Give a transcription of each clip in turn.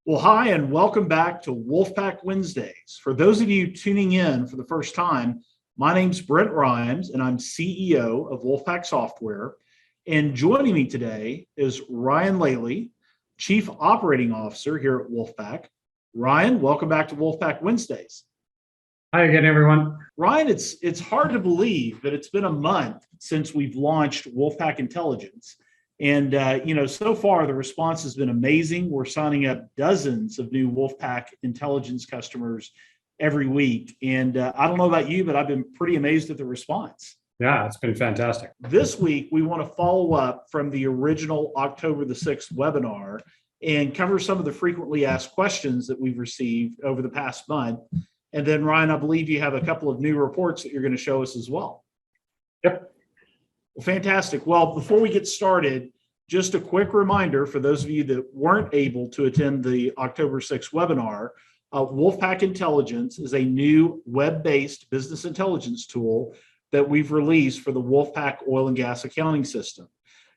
Well, hi, and welcome back to WolfePak Wednesdays. For those of you tuning in for the first time, my name's Brent Rhymes, and I'm CEO of WolfePak Software. And joining me today is Ryan Lailey, Chief Operating Officer here at WolfePak. Ryan, welcome back to WolfePak Wednesdays. Hi again, everyone. Ryan, it's hard to believe that it's been a month since we've launched WolfePak Intelligence. And, so far the response has been amazing. We're signing up dozens of new WolfePak Intelligence customers every week. And I don't know about you, but I've been pretty amazed at the response. Yeah, it's been fantastic. This week, we want to follow up from the original October the 6th webinar and cover some of the frequently asked questions that we've received over the past month. And then, Ryan, I believe you have a couple of new reports that you're going to show us as well. Yep. Well, fantastic. Well, before we get started, just a quick reminder for those of you that weren't able to attend the October 6th webinar, WolfePak Intelligence is a new web-based business intelligence tool that we've released for the WolfePak oil and gas accounting system.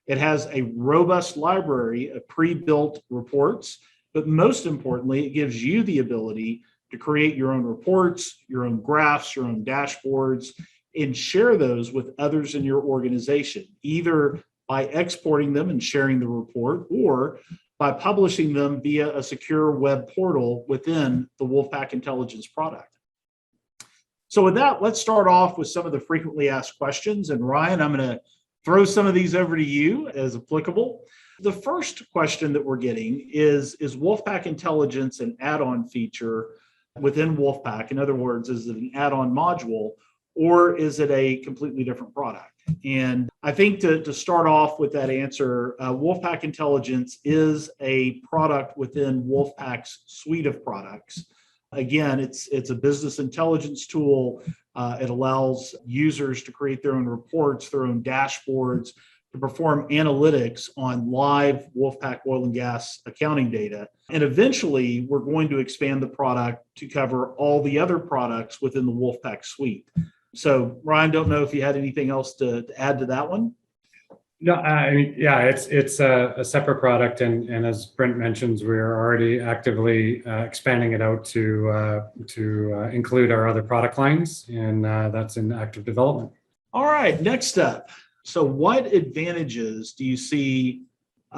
It has a robust library of pre-built reports, but most importantly, it gives you the ability to create your own reports, your own graphs, your own dashboards, and share those with others in your organization, either by exporting them and sharing the report or by publishing them via a secure web portal within the WolfePak Intelligence product. So with that, let's start off with some of the frequently asked questions. And Ryan, I'm going to throw some of these over to you as applicable. The first question that we're getting is WolfePak Intelligence an add-on feature within WolfePak? In other words, is it an add-on module, or is it a completely different product? And I think to start off with that answer, WolfePak Intelligence is a product within WolfePak's suite of products. Again, it's a business intelligence tool. It allows users to create their own reports, their own dashboards, to perform analytics on live WolfePak oil and gas accounting data. And eventually, we're going to expand the product to cover all the other products within the WolfePak suite. So, Ryan, don't know if you had anything else to add to that one. No, I mean, yeah, it's a separate product, and as Brent mentions, we're already actively expanding it out to include our other product lines, and that's in active development. All right, next up. So, what advantages do you see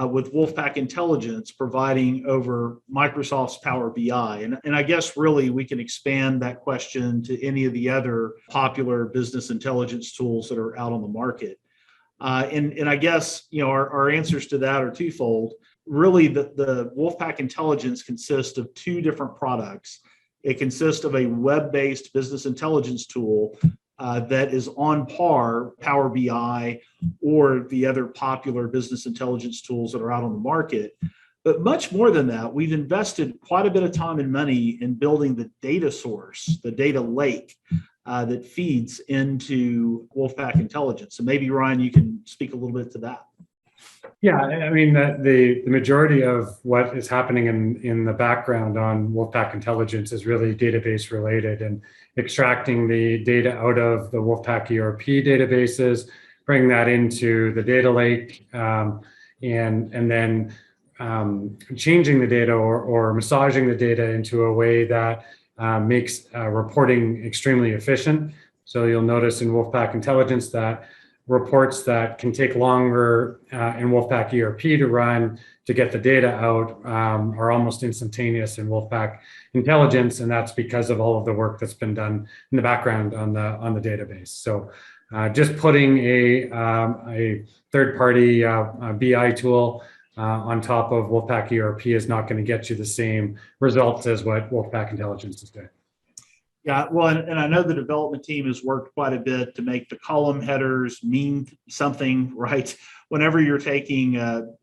with WolfePak Intelligence providing over Microsoft's Power BI? And I guess really we can expand that question to any of the other popular business intelligence tools that are out on the market. And I guess our answers to that are twofold. Really, the WolfePak Intelligence consists of two different products. It consists of a web-based business intelligence tool that is on par Power BI or the other popular business intelligence tools that are out on the market. But much more than that, we've invested quite a bit of time and money in building the data source, the data lake that feeds into WolfePak Intelligence. So maybe, Ryan, you can speak a little bit to that. Yeah, I mean, the majority of what is happening in the background on WolfePak Intelligence is really database related, and extracting the data out of the WolfePak ERP databases, bring that into the data lake, and then changing the data or massaging the data into a way that makes reporting extremely efficient. So you'll notice in WolfePak Intelligence that reports that can take longer in WolfePak ERP to run to get the data out are almost instantaneous in WolfePak Intelligence, and that's because of all of the work that's been done in the background on the database. So just putting a third-party BI tool on top of WolfePak ERP is not going to get you the same results as what WolfePak Intelligence is doing. Yeah, well, and I know the development team has worked quite a bit to make the column headers mean something, right? Whenever you're taking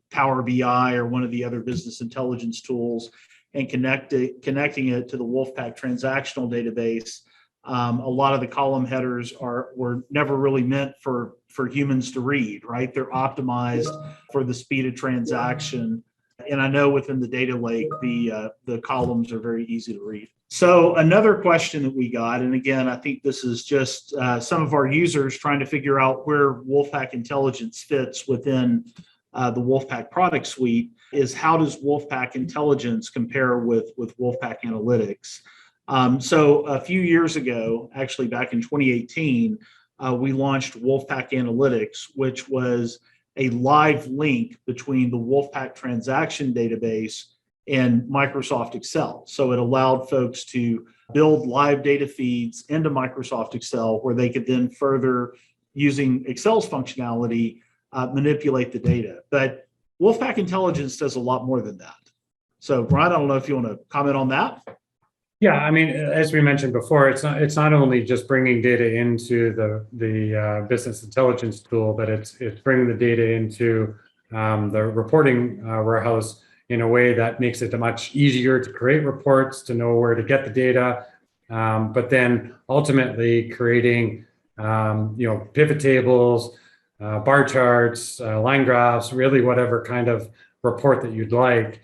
Power BI or one of the other business intelligence tools and connecting it to the WolfePak transactional database, a lot of the column headers were never really meant for humans to read, right? They're optimized for the speed of transaction. And I know within the data lake, the columns are very easy to read. So another question that we got, and again, I think this is just some of our users trying to figure out where WolfePak Intelligence fits within the WolfePak product suite, is how does WolfePak Intelligence compare with WolfePak Analytics? So a few years ago, actually back in 2018, we launched WolfePak Analytics, which was a live link between the WolfePak transaction database and Microsoft Excel. So it allowed folks to build live data feeds into Microsoft Excel where they could then further, using Excel's functionality, manipulate the data. But WolfePak Intelligence does a lot more than that. So Brian, I don't know if you want to comment on that. Yeah, I mean, as we mentioned before, it's not only just bringing data into the business intelligence tool, but it's bringing the data into the reporting warehouse in a way that makes it much easier to create reports, to know where to get the data, but then ultimately creating pivot tables, bar charts, line graphs, really whatever kind of report that you'd like,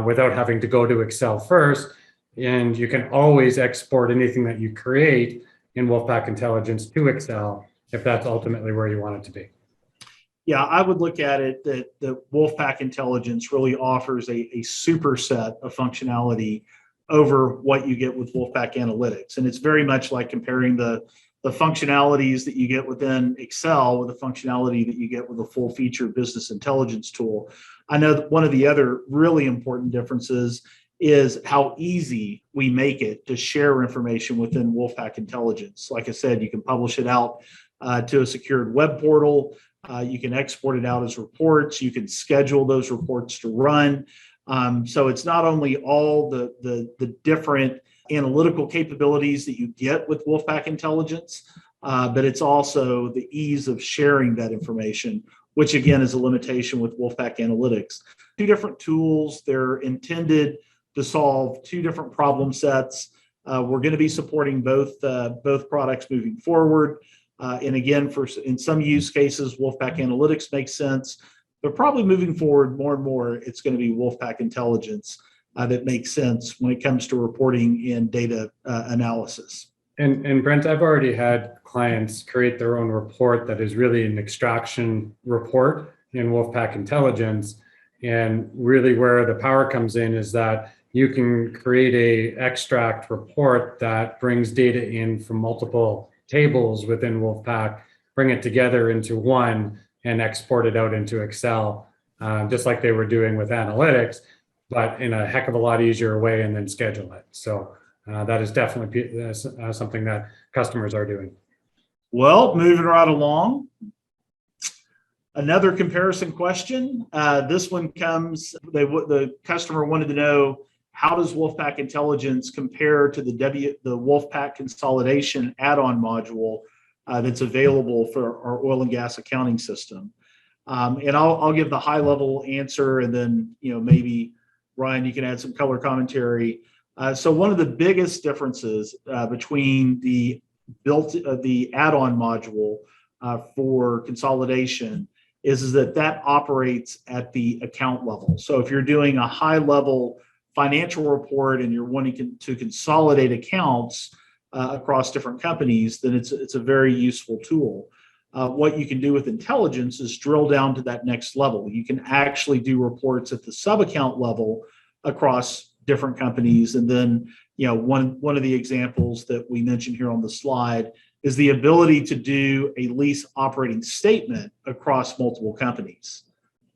without having to go to Excel first. And you can always export anything that you create in WolfePak Intelligence to Excel if that's ultimately where you want it to be. Yeah, I would look at it that the WolfePak Intelligence really offers a superset of functionality over what you get with WolfePak Analytics. And it's very much like comparing the functionalities that you get within Excel with the functionality that you get with a full-featured business intelligence tool. I know that one of the other really important differences is how easy we make it to share information within WolfePak Intelligence. Like I said, you can publish it out to a secured web portal. You can export it out as reports. You can schedule those reports to run. So it's not only all the different analytical capabilities that you get with WolfePak Intelligence, but it's also the ease of sharing that information, which again is a limitation with WolfePak Analytics. Two different tools, they're intended to solve two different problem sets. We're going to be supporting both products moving forward. And again, in some use cases, WolfePak Analytics makes sense, but probably moving forward more and more, it's going to be WolfePak Intelligence that makes sense when it comes to reporting and data analysis. And Brent, I've already had clients create their own report that is really an extraction report in WolfePak Intelligence. And really where the power comes in is that you can create a extract report that brings data in from multiple tables within WolfePak, bring it together into one and export it out into Excel, just like they were doing with analytics, but in a heck of a lot easier way, and then schedule it. So that is definitely something that customers are doing. Well, moving right along. Another comparison question. This one comes, the customer wanted to know, how does WolfePak Intelligence compare to the WolfePak Consolidation add-on module that's available for our oil and gas accounting system? And I'll give the high-level answer, and then maybe Ryan, you can add some color commentary. So one of the biggest differences between the add-on module for consolidation is that operates at the account level. So if you're doing a high-level financial report and you're wanting to consolidate accounts across different companies, then it's a very useful tool. What you can do with intelligence is drill down to that next level. You can actually do reports at the sub-account level across different companies. And then, one of the examples that we mentioned here on the slide is the ability to do a lease operating statement across multiple companies.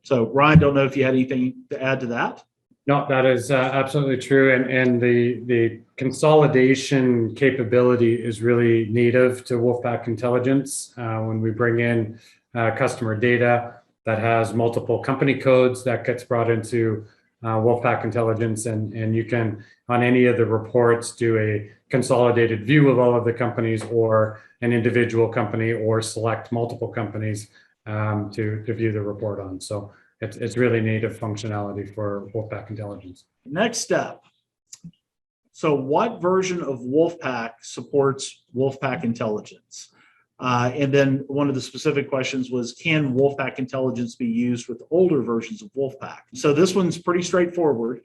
So Ryan, don't know if you had anything to add to that. No, that is absolutely true. And the consolidation capability is really native to WolfePak Intelligence. When we bring in customer data that has multiple company codes, that gets brought into WolfePak Intelligence, and you can, on any of the reports, do a consolidated view of all of the companies or an individual company, or select multiple companies to view the report on. So it's really native functionality for WolfePak Intelligence. Next step. So what version of WolfePak supports WolfePak Intelligence? And then one of the specific questions was, can WolfePak Intelligence be used with older versions of WolfePak? So this one's pretty straightforward.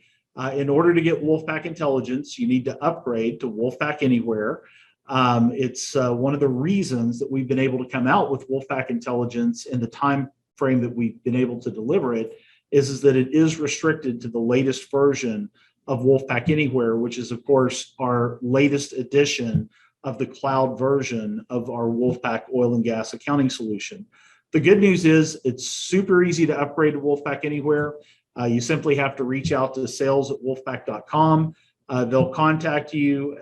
In order to get WolfePak Intelligence, you need to upgrade to WolfePak Anywhere. It's one of the reasons that we've been able to come out with WolfePak Intelligence in the time frame that we've been able to deliver it is that it is restricted to the latest version of WolfePak Anywhere, which is, of course, our latest edition of the cloud version of our WolfePak oil and gas accounting solution. The good news is it's super easy to upgrade to WolfePak Anywhere. You simply have to reach out to sales@wolfepak.com. They'll contact you.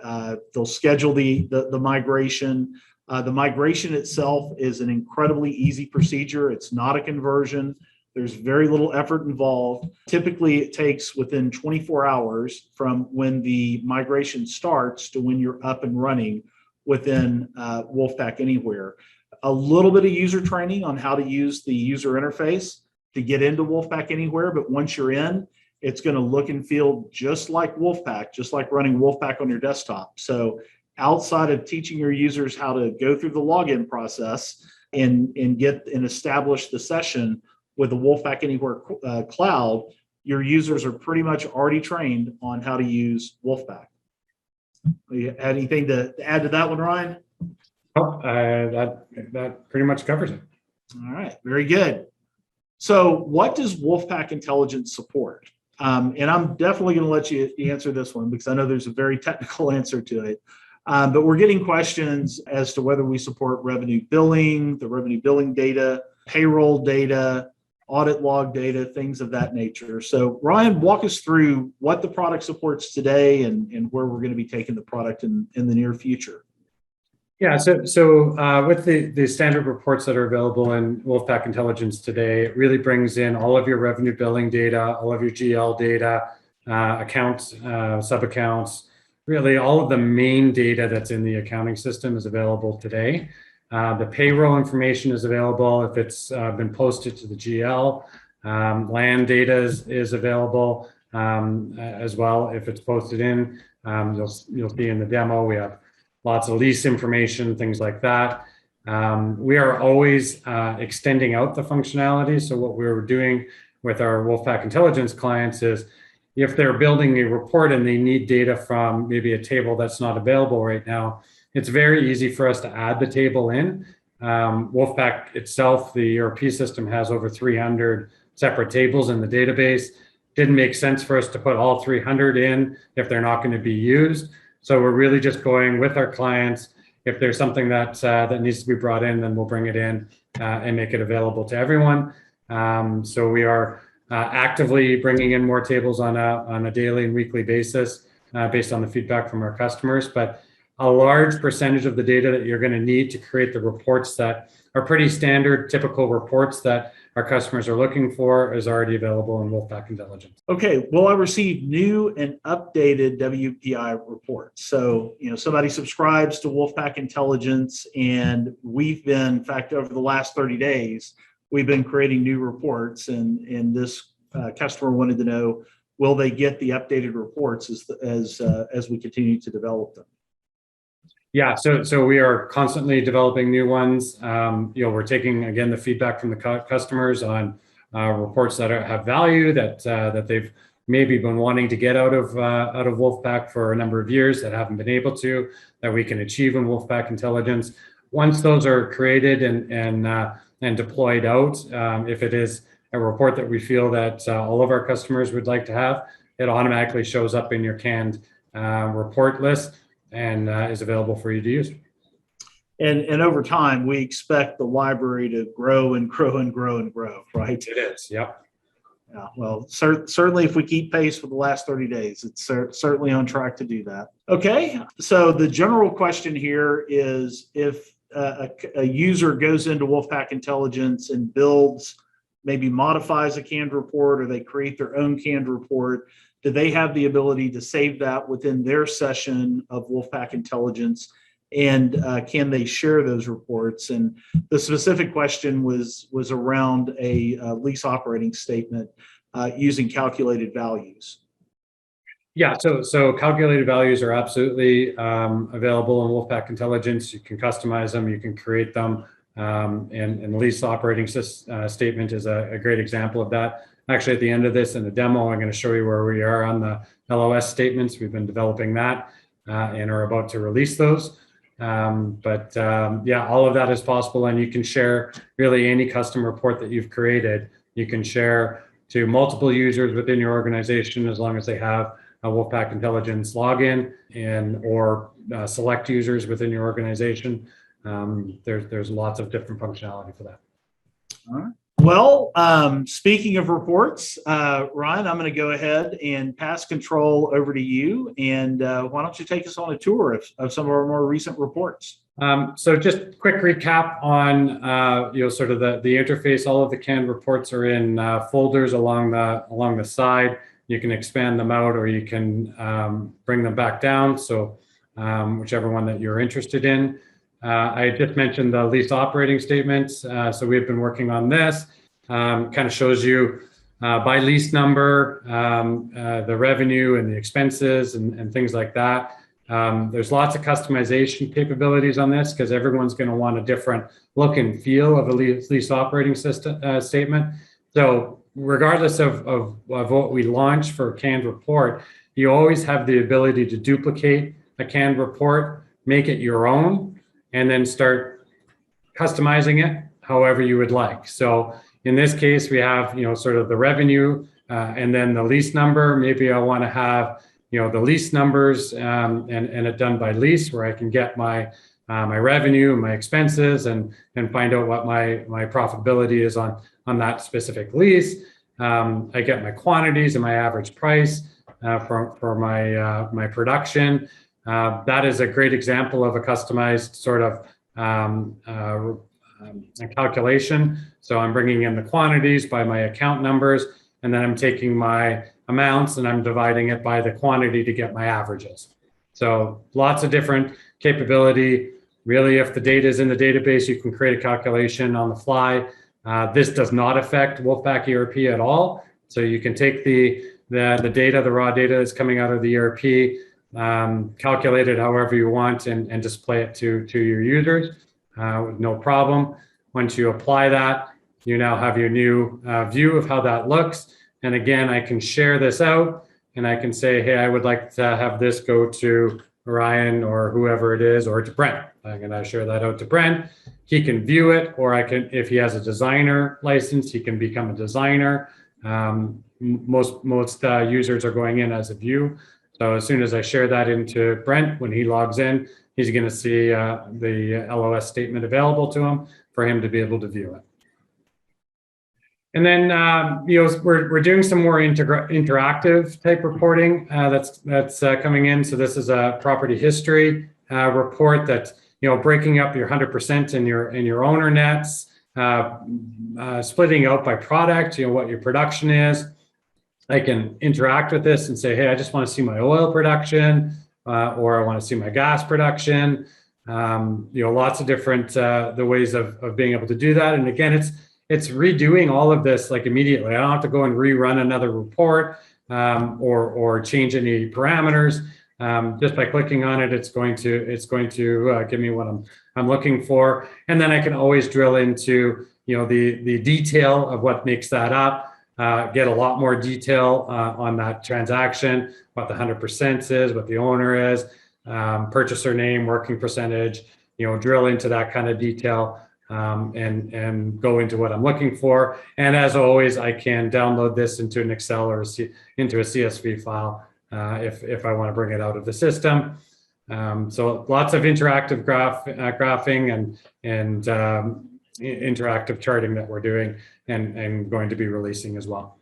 They'll schedule the migration. The migration itself is an incredibly easy procedure. It's not a conversion. There's very little effort involved. Typically, it takes within 24 hours from when the migration starts to when you're up and running within WolfePak Anywhere. A little bit of user training on how to use the user interface to get into WolfePak Anywhere, but once you're in, it's going to look and feel just like WolfePak, just like running WolfePak on your desktop. So outside of teaching your users how to go through the login process and establish the session with the WolfePak Anywhere cloud, your users are pretty much already trained on how to use WolfePak. You had anything to add to that one, Ryan? Oh, that pretty much covers it. All right, very good. So what does WolfePak Intelligence support? And I'm definitely going to let you answer this one because I know there's a very technical answer to it. But we're getting questions as to whether we support revenue billing, the revenue billing data, payroll data, audit log data, things of that nature. So Ryan, walk us through what the product supports today and where we're going to be taking the product in the near future. Yeah, so with the standard reports that are available in WolfePak Intelligence today, it really brings in all of your revenue billing data, all of your GL data, accounts, sub-accounts, really all of the main data that's in the accounting system is available today. The payroll information is available if it's been posted to the GL. Land data is available as well if it's posted in. You'll see in the demo, we have lots of lease information, things like that. We are always extending out the functionality. So what we're doing with our WolfePak Intelligence clients is if they're building a report and they need data from maybe a table that's not available right now, it's very easy for us to add the table in. WolfePak itself, the ERP system, has over 300 separate tables in the database. Didn't make sense for us to put all 300 in if they're not going to be used. So we're really just going with our clients. If there's something that needs to be brought in, then we'll bring it in and make it available to everyone. So we are actively bringing in more tables on a daily and weekly basis based on the feedback from our customers. But a large percentage of the data that you're going to need to create the reports that are pretty standard, typical reports that our customers are looking for is already available in WolfePak Intelligence. Okay, well, I received new and updated WPI reports. So, somebody subscribes to WolfePak Intelligence, and we've been, in fact, over the last 30 days, we've been creating new reports, and this customer wanted to know, will they get the updated reports as we continue to develop them? Yeah, so we are constantly developing new ones. We're taking, again, the feedback from the customers on reports that have value that they've maybe been wanting to get out of WolfePak for a number of years that haven't been able to, that we can achieve in WolfePak Intelligence. Once those are created and deployed out, if it is a report that we feel that all of our customers would like to have, it automatically shows up in your canned report list and is available for you to use. And over time, we expect the library to grow and grow and grow and grow, right? It is, yep. Yeah, well, certainly if we keep pace for the last 30 days, it's certainly on track to do that. Okay, so the general question here is if a user goes into WolfePak Intelligence and maybe modifies a canned report, or they create their own canned report, do they have the ability to save that within their session of WolfePak Intelligence? And can they share those reports? And the specific question was around a lease operating statement using calculated values. Yeah, so calculated values are absolutely available in WolfePak Intelligence. You can customize them, you can create them, and lease operating statement is a great example of that. Actually, at the end of this in the demo, I'm going to show you where we are on the LOS statements. We've been developing that and are about to release those. Yeah, all of that is possible, and you can share really any custom report that you've created. You can share to multiple users within your organization as long as they have a WolfePak Intelligence login or select users within your organization. There's lots of different functionality for that. All right. Well, speaking of reports, Ryan, I'm going to go ahead and pass control over to you. And why don't you take us on a tour of some of our more recent reports? So just quick recap on sort of the interface. All of the canned reports are in folders along the side. You can expand them out, or you can bring them back down. So whichever one that you're interested in. I just mentioned the lease operating statements. So we've been working on this. Kind of shows you by lease number, the revenue and the expenses and things like that. There's lots of customization capabilities on this because everyone's going to want a different look and feel of a lease operating statement. So regardless of what we launch for a canned report, you always have the ability to duplicate a canned report, make it your own, and then start customizing it however you would like. So in this case, we have, sort of the revenue and then the lease number. Maybe I want to have, the lease numbers and it done by lease, where I can get my revenue, my expenses, and find out what my profitability is on that specific lease. I get my quantities and my average price for my production. That is a great example of a customized sort of a calculation. So I'm bringing in the quantities by my account numbers, and then I'm taking my amounts and I'm dividing it by the quantity to get my averages. So lots of different capability. Really, if the data is in the database, you can create a calculation on the fly. This does not affect WolfePak ERP at all. So you can take the data, the raw data that's coming out of the ERP, calculate it however you want and display it to your users with no problem. Once you apply that, you now have your new view of how that looks. And again, I can share this out and I can say, hey, I would like to have this go to Ryan or whoever it is, or to Brent. I'm going to share that out to Brent. He can view it, or I can, if he has a designer license, he can become a designer. Most users are going in as a view. So as soon as I share that into Brent, when he logs in, he's going to see the LOS statement available to him for him to be able to view it. And then we're doing some more interactive type reporting that's coming in. So this is a property history report that breaking up your 100% in your owner nets, splitting out by product, what your production is. I can interact with this and say, hey, I just want to see my oil production, or I want to see my gas production. Lots of different the ways of being able to do that. And again, it's redoing all of this like immediately. I don't have to go and rerun another report or change any parameters. Just by clicking on it, it's going to give me what I'm looking for, and then I can always drill into the detail of what makes that up. Get a lot more detail on that transaction, what the 100% is, what the owner is, purchaser name, working percentage. Drill into that kind of detail. And go into what I'm looking for. And as always, I can download this into an Excel or into a CSV file if I want to bring it out of the system. So lots of interactive graphing and interactive charting that we're doing and going to be releasing as well.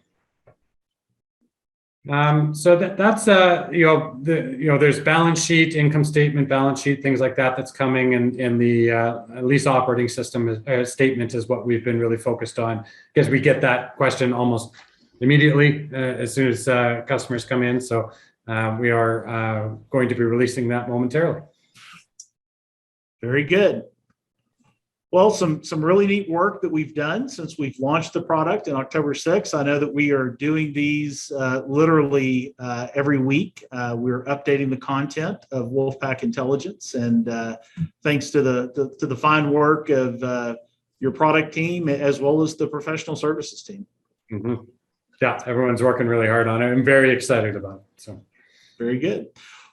So that's there's balance sheet, income statement, balance sheet, things like that that's coming, and the lease operating statement is what we've been really focused on, because we get that question almost immediately as soon as customers come in. So we are going to be releasing that momentarily. Very good. Well, some really neat work that we've done since we've launched the product in October 6th. I know that we are doing these literally every week. We're updating the content of WolfePak Intelligence, and thanks to the fine work of your product team as well as the professional services team. Mm-hmm. Yeah, everyone's working really hard on it. I'm very excited about it. So very good.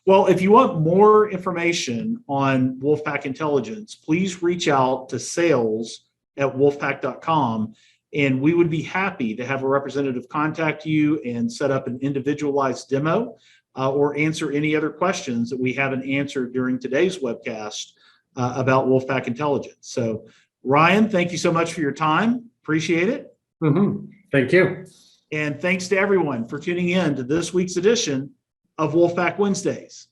Well, if you want more information on WolfePak Intelligence, please reach out to sales@wolfpack.com, and we would be happy to have a representative contact you and set up an individualized demo or answer any other questions that we haven't answered during today's webcast about WolfePak Intelligence. So, Ryan, thank you so much for your time. Appreciate it. Thank you. And thanks to everyone for tuning in to this week's edition of WolfePak Wednesdays.